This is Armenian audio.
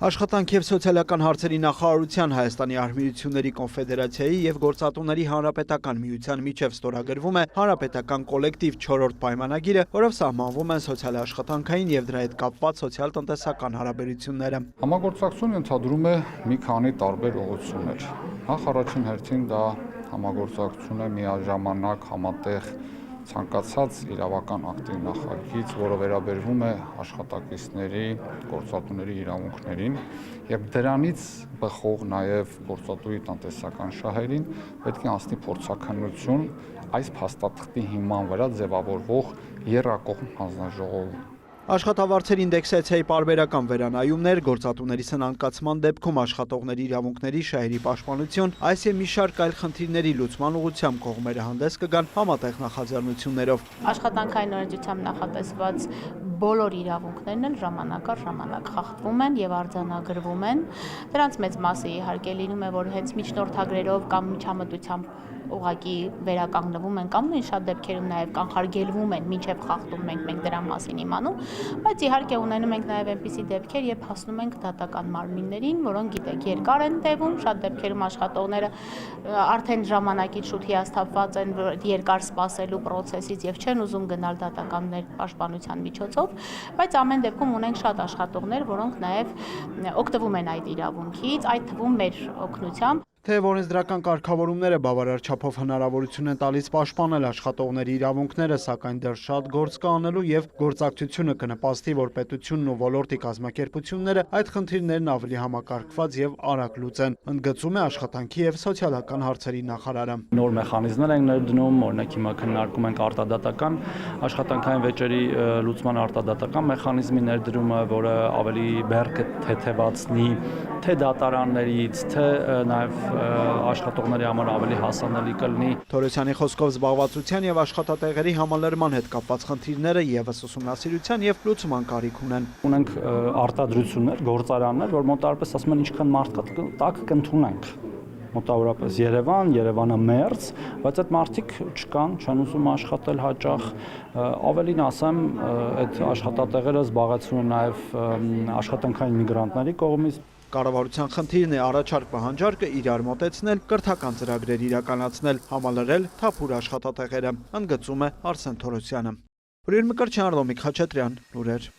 Աշխատանք և սոցիալական հարցերի նախարարության, Հայաստանի արհմիությունների կոնֆեդերացիայի և Գործատուների հանրապետական միության միջև ստորագրվում է հանրապետական կոլեկտիվ 4-րդ պայմանագիրը, որով սահմանվում են սոցիալ-աշխատանքային և դրա հետ կապված սոցիալ-տնտեսական հարաբերությունները։ Համագործակցությունը ենթադրում է մի քանի տարբեր ուղղություններ։ Նախ առաջին հերթին դա համագործակցություն է միաժամանակ համատեղ ցանկացած իրավական ակտի նախագիծ, որը վերաբերվում է աշխատակիցների, գործատուների իրավունքներին եւ դրանից բխող նաեւ գործատուի տնտեսական շահերին պետք է անցնի փորձաքննություն այս փաստաթղթի հիման վրա ձևավորվող եռակողմ հանձնաժողովում։ Աշխատավարձերի ինդեքսացիայի պարբերական վերանայումներ, գործատուների սնանկացման դեպքում աշխատողների իրավունքների շահերի պաշտպանություն, այս եւ մի շարք այլ խնդիրների լուծման ուղղությամբ կողմերը հանդես կգան համատեղ նախաձեռնություններով։ Աշխատանքային օրենսդրությամբ նախատեսված բոլոր իրավունքներն էլ ժամանակ առ ժամանակ խախտվում են եւ արձանագրվում են։ Դրանց մեծ մասը իհարկե լինում է, որ հենց միջնորդագրերով կամ միջամտությամբ ուղղակի վերականգնվում են կամ նույն շատ դեպքերում նաև կանխարգելվում են, մինչև խախտում մենք դրա մասին իմանում, բայց իհարկե ունենում ենք նաև այնպիսի դեպքեր, երբ հասնում ենք դատական մարմիններին, որոնք գիտեք երկար են տևում, շատ դեպքերում աշխատողները արդեն ժամանակից շուտ հիասթափված են երկար սպասելու process-ից եւ չեն ուզում գնալ դատականներ պաշտպանության միջոցով, բայց ամեն դեպքում ունենք շատ աշխատողներ, որոնք նաև օգտվում են այդ իրավունքից, այդ թվում մեր օգնությամբ։ Թեև օրենսդրական կարգավորումները բավարար չափով հնարավորություն են տալիս պաշտպանել աշխատողների իրավունքները, սակայն դեռ շատ գործ կա անելու եւ գործակցությունը կնպաստի, որ պետությունն ու ոլորտի կազմակերպությունները այդ խնդիրներն ավելի համակարգված եւ արագ լուծեն, ընդգծում է աշխատանքի եւ սոցիալական հարցերի նախարարը։ Նոր մեխանիզմներ են ներդնում, օրինակ հիմա քննարկում ենք արտադատական աշխատանքային վեճերի լուծման արտադատական մեխանիզմի ներդրումը, որը ավելի բերքը թեթևացնի թե դատարաններից, թե նաեւ աշխատողների համար ավելի հասանելի կլինի։ Թորոսյանի խոսքով զբաղվածության եւ աշխատատեղերի համալրման հետ կապված խնդիրները եւս ուսումնասիրության եւ լուծման կարիք ունեն։ Ունենք արտադրություններ, գործարաններ, որ մոտավորապես ասում են ինչքան մարդ տակ կընդունենք։ Մոտավորապես Երևանը մերձ, բայց այդ մարդիկ չկան, չեն ուզում աշխատել հաճախ, ավելին ասեմ, այդ աշխատատեղերը զբաղեցնում են նաեւ աշխատանքային միգրանտների կողմից։ Կառավարության խնդիրն է առաջարկ պահանջարկը իրար մոտեցնել, կրթական ծրագրեր իրականացնել, համալրել թափուր աշխատատեղերը, ընդգծում է Արսեն Թորոսյանը։ Ուրեմն Մկրտչյան, Արտոմիկ Խաչատրյան, լուրեր։